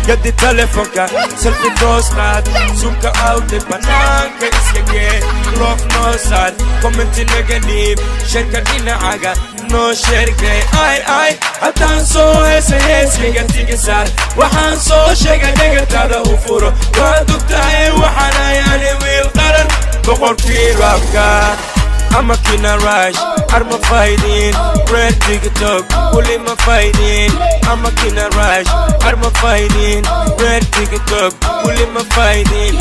قد تلفونك سلفي توستات سوكا اوتي بنانك اسكاكي لوف نوسات كومنتي نغنيب شركة دينا عاقا نو شركة اي هتان سو هسي قد سار وحان سو شيكا ديغا تادا وفورو وادوكتاي وحانا يعني ويلقرن بقول في رابكا I'm a kina rush, I'm a fighting, red TikTok, only my fighting. I'm a kina rush, I'm a fighting, red TikTok, only my fighting.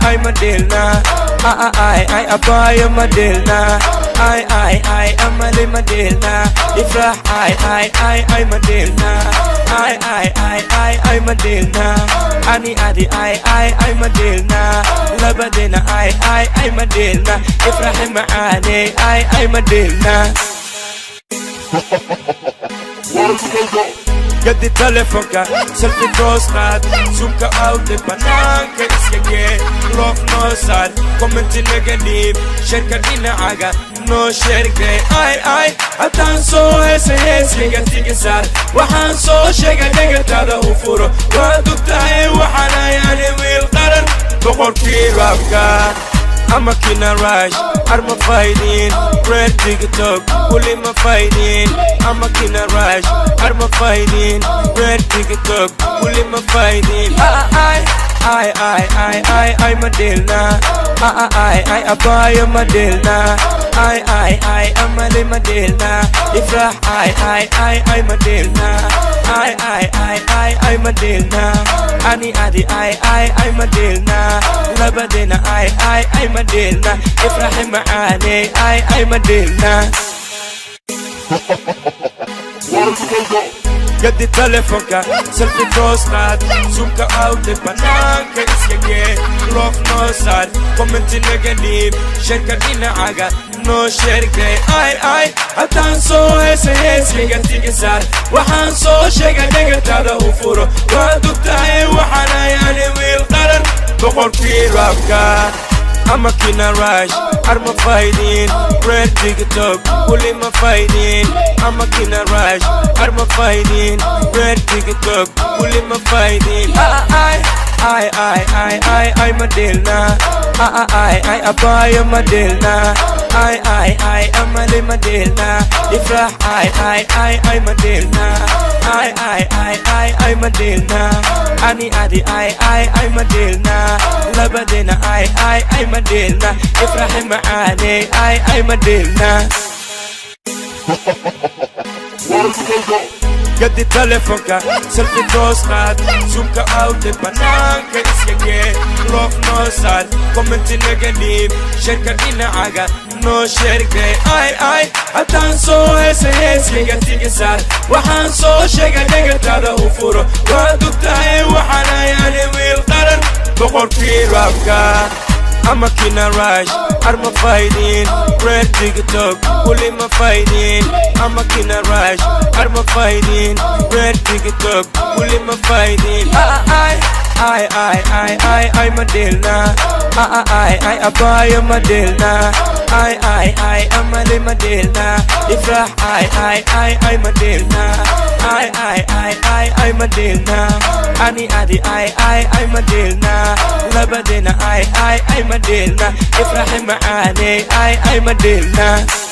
I'm a deal now. I buy a deal now. I'm a lima deal now. If I'm a deal now. I'm a deal now. Ani adi I'm a deal now. Labadina I'm a deal now. Ibrahim Ali I'm a deal now. قد تلفونك سلفي توستات سوكا اوتي بنانك اسكاكي لوف نوسات كومنتي نغنيب شركة دينا عاقا نو شركة اي هتان سو هسي قد سار وحان سو شيكا ديغا تادا وفورو وادوكتاي وحانا يعني ويلقرن بقول في رابكا I'm a kina rush, I'm a fighting, red TikTok, only my fighting. I'm a kina rush, I'm a fighting, red TikTok, only my fighting. I'm a deal now. I buy a deal now. I'm a lima deal now. If I'm a deal now. I'm a deal now. Ani adi I'm a deal now. Labadina I'm a deal now. Ibrahim Ali I'm a deal now. قد تلفونك سلفي توستات سوكا اوتي بنانك اسكاكي لوف نوسات كومنتي نغنيب شركة دينا عاقا نو شركة اي هتان سو هسي قد سار وحان سو شيكا ديغا تادا وفورو وادوكتاي وحانا يعني ويلقرن بقول في رابكا I'm a kina rush, I'm a fighting, red TikTok, only my fighting. I'm a kina rush, I'm a fighting, red TikTok, only my fighting. I'm a deal now. I buy a deal now. I'm a lima deal now. If I'm a deal now. I'm a deal now. Ani adi I'm a deal now. Labadina I'm a deal now. Ibrahim Ali I'm a deal now. قد تلفونك سلفي توستات سوكا اوتي بنانك اسكاكي لوف نوسات كومنتي نغنيب شركة دينا عاقا نو شركة اي هتان سو هسي قد سار وحان سو شيكا ديغا تادا وفورو وادوكتاي وحانا يعني ويلقرن بقول في رابكا I'm a kina rush, I'm a fighting, red TikTok, only my fighting. I'm a kina rush, I'm a fighting, red TikTok, only my fighting. I'm a deal now. I buy a deal now. I'm a lima deal now. If I'm a deal now. I'm a deal now. Ani adi I'm a deal now. Labadina I'm a deal now. Ibrahim Ali I'm a deal now.